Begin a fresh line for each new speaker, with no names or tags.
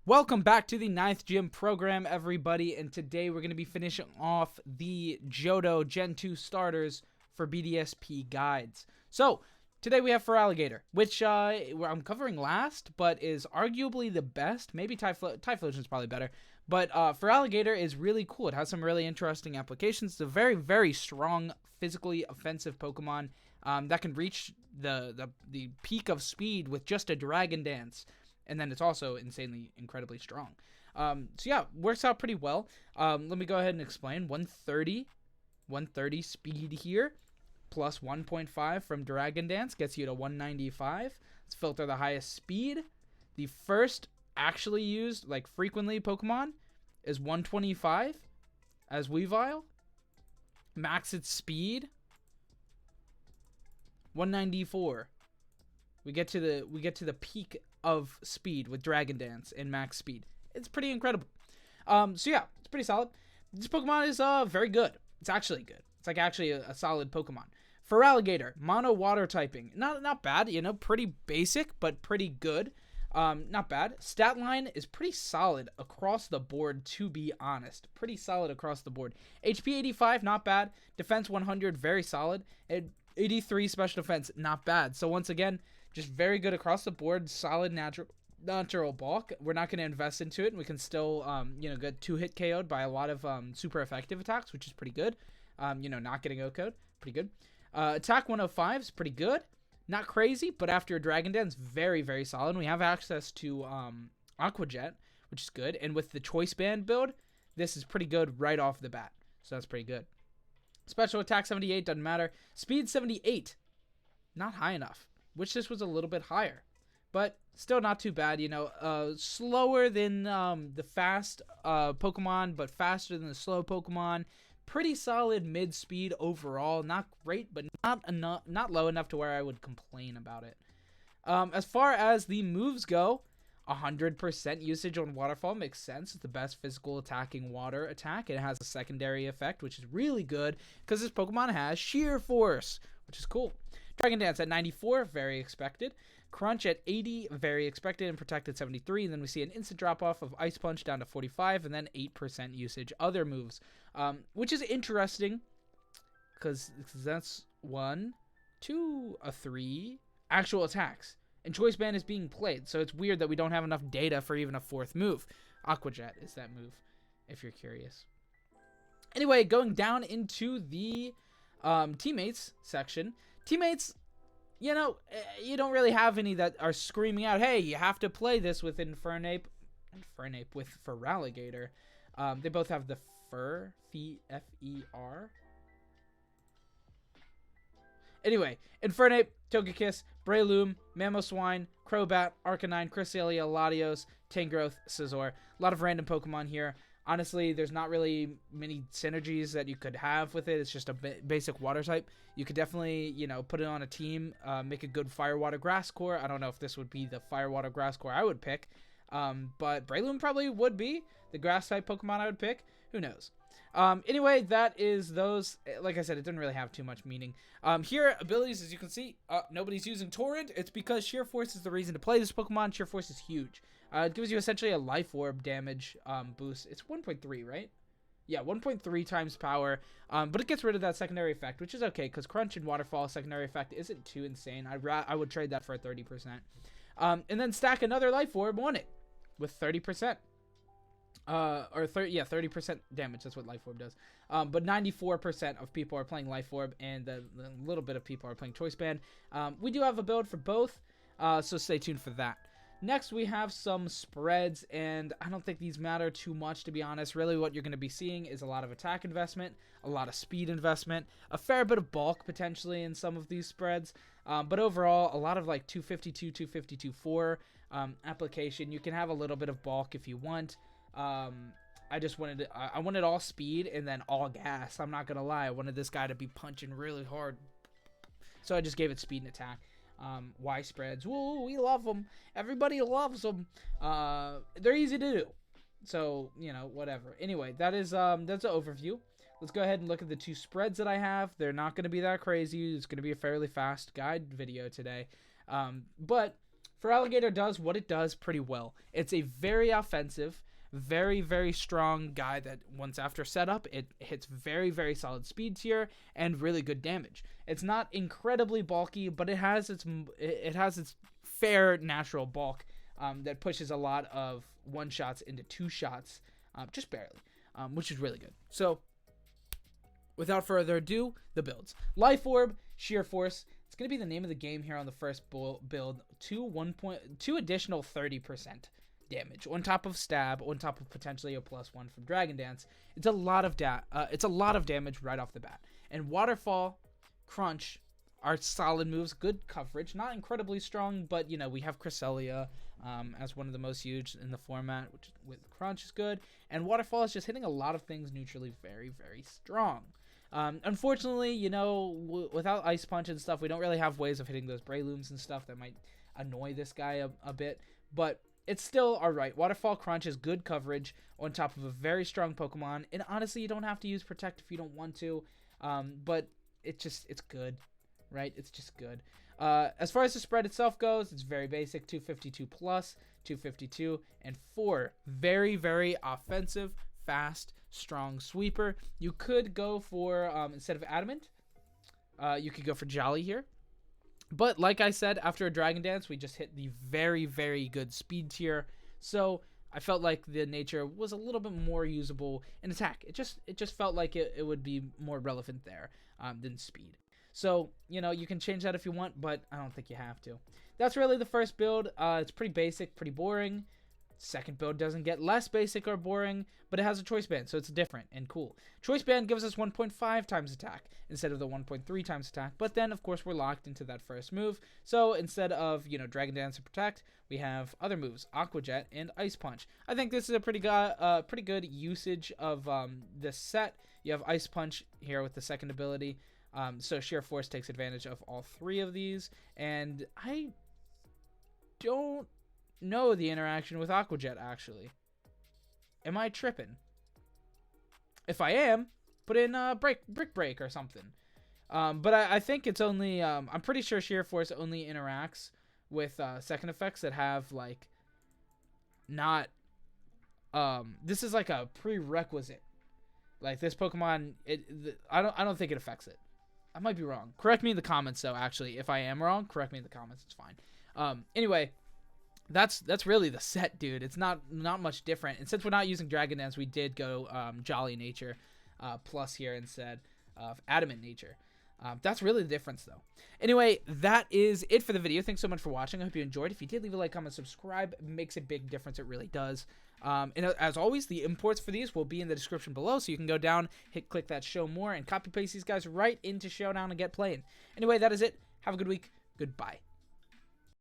Welcome back to the 9th Gym program, everybody, and today we're going to be finishing off the Johto Gen 2 starters for BDSP guides. So, today we have Feraligatr, which I'm covering last, but is arguably the best. Maybe Typhlosion is probably better, but Feraligatr is really cool. It has some really interesting applications. It's a very, very strong, physically offensive Pokemon that can reach the peak of speed with just a Dragon Dance. And then it's also incredibly strong. So yeah, works out pretty well. Let me go ahead and explain. 130 speed here, plus 1.5 from Dragon Dance gets you to 195. Let's filter the highest speed. The first actually used, like frequently Pokemon, is 125 as Weavile. Max its speed, 194. We get to the peak of speed with Dragon Dance and max speed. It's pretty incredible. So yeah, it's pretty solid. This Pokemon is very good. It's actually good. It's like actually a solid Pokemon. Feraligatr, mono water typing. Not bad, pretty basic, but pretty good. Not bad. Stat line is pretty solid across the board, to be honest. Pretty solid across the board. HP 85, not bad. Defense 100, very solid. And 83 special defense, not bad. So once again, just very good across the board, solid natural bulk. We're not going to invest into it, and we can still, get 2-hit KO'd by a lot of super effective attacks, which is pretty good. Not getting O-code, pretty good. Attack 105 is pretty good. Not crazy, but after Dragon Dance, very, very solid. We have access to Aqua Jet, which is good. And with the Choice Band build, this is pretty good right off the bat. So that's pretty good. Special attack 78, doesn't matter. Speed 78, not high enough. Wish this was a little bit higher, but still not too bad. Slower than the fast Pokemon, but faster than the slow Pokemon. Pretty solid mid speed overall. Not great, but not low enough to where I would complain about it. As far as the moves go, 100% usage on Waterfall makes sense. It's the best physical attacking water attack. It has a secondary effect, which is really good because this Pokemon has Sheer Force, which is cool. Dragon Dance at 94, very expected. Crunch at 80, very expected, and Protected 73. And then we see an instant drop-off of Ice Punch down to 45, and then 8% usage. Other moves, which is interesting because that's 1, 2, 3 actual attacks. And Choice Band is being played, so it's weird that we don't have enough data for even a fourth move. Aqua Jet is that move, if you're curious. Anyway, going down into the teammates section. Teammates, you don't really have any that are screaming out, hey, you have to play this with with Feraligatr. They both have the F-E-R. Anyway, Infernape, Togekiss, Breloom, Mamoswine, Crobat, Arcanine, Cresselia, Latios, Tangrowth, Scizor. A lot of random Pokemon here. Honestly, there's not really many synergies that you could have with it. It's just a basic water type. You could definitely, put it on a team, make a good Fire, Water, Grass core. I don't know if this would be the Fire, Water, Grass core I would pick. But Breloom probably would be the grass type Pokemon I would pick. Who knows? Anyway, that is those. Like I said, it didn't really have too much meaning. Here, abilities, as you can see, nobody's using Torrent. It's because Sheer Force is the reason to play this Pokemon. Sheer Force is huge. It gives you essentially a Life Orb damage boost. It's 1.3, right? Yeah, 1.3 times power. But it gets rid of that secondary effect, which is okay, because Crunch and Waterfall secondary effect isn't too insane. I would trade that for a 30%. And then stack another Life Orb on it with 30%. 30% damage. That's what Life Orb does. But 94% of people are playing Life Orb, and the little bit of people are playing Choice Band. We do have a build for both, so stay tuned for that. Next, we have some spreads, and I don't think these matter too much, to be honest. Really, what you're going to be seeing is a lot of attack investment, a lot of speed investment, a fair bit of bulk, potentially, in some of these spreads. But overall, a lot of, 252, 252, 4 application. You can have a little bit of bulk if you want. I wanted all speed and then all gas. I'm not going to lie. I wanted this guy to be punching really hard. So I just gave it speed and attack. Y spreads. Woo, we love them. Everybody loves them. They're easy to do. So, whatever. Anyway, that's an overview. Let's go ahead and look at the two spreads that I have. They're not going to be that crazy. It's going to be a fairly fast guide video today. But Feraligatr does what it does pretty well. It's a very offensive, very, very strong guy that once after setup, it hits very, very solid speed tier and really good damage. It's not incredibly bulky, but it has its fair natural bulk that pushes a lot of one shots into two shots, just barely, which is really good. So, without further ado, the builds. Life Orb, Sheer Force. It's going to be the name of the game here on the first build. Two additional 30% damage on top of stab, on top of potentially a +1 from Dragon Dance. It's a lot of damage right off the bat. And Waterfall, Crunch are solid moves, good coverage, not incredibly strong, but you know, we have Cresselia as one of the most used in the format, which with Crunch is good, and Waterfall is just hitting a lot of things neutrally very, very strong. Unfortunately, you know, without Ice Punch and stuff, we don't really have ways of hitting those Breylooms and stuff that might annoy this guy a bit, but it's still alright. Waterfall Crunch is good coverage on top of a very strong Pokemon, and honestly, you don't have to use Protect if you don't want to, but it's good, right? It's just good. As far as the spread itself goes, it's very basic, 252 plus, 252, and 4 very, very offensive, fast, strong sweeper. You could go for, instead of Adamant, you could go for Jolly here. But like I said, after a Dragon Dance, we just hit the very, very good speed tier. So I felt like the nature was a little bit more usable in attack. It just felt like it would be more relevant there than speed. So, you know, you can change that if you want, but I don't think you have to. That's really the first build. It's pretty basic, pretty boring. Second build doesn't get less basic or boring, but it has a choice band, so it's different and cool. Choice band gives us 1.5 times attack instead of the 1.3 times attack, but then, of course, we're locked into that first move. So instead of, you know, Dragon Dance and Protect, we have other moves, Aqua Jet and Ice Punch. I think this is a pretty good usage of this set. You have Ice Punch here with the second ability, so Sheer Force takes advantage of all three of these, and I don't know the interaction with Aqua Jet, actually. Am I tripping? If I am, put in Brick Break or something. But I think it's only, I'm pretty sure Sheer Force only interacts with second effects that have, like, not, this is like a prerequisite. Like, this Pokemon, I don't think it affects it. I might be wrong. Correct me in the comments, though, actually. If I am wrong, correct me in the comments. It's fine. Anyway, that's really the set, dude. It's not much different. And since we're not using Dragon Dance, we did go Jolly Nature plus here instead of Adamant Nature. That's really the difference, though. Anyway, that is it for the video. Thanks so much for watching. I hope you enjoyed. If you did, leave a like, comment, subscribe. It makes a big difference. It really does. And as always, the imports for these will be in the description below, so you can go down, click that show more, and copy paste these guys right into Showdown and get playing. Anyway, that is it. Have a good week. Goodbye.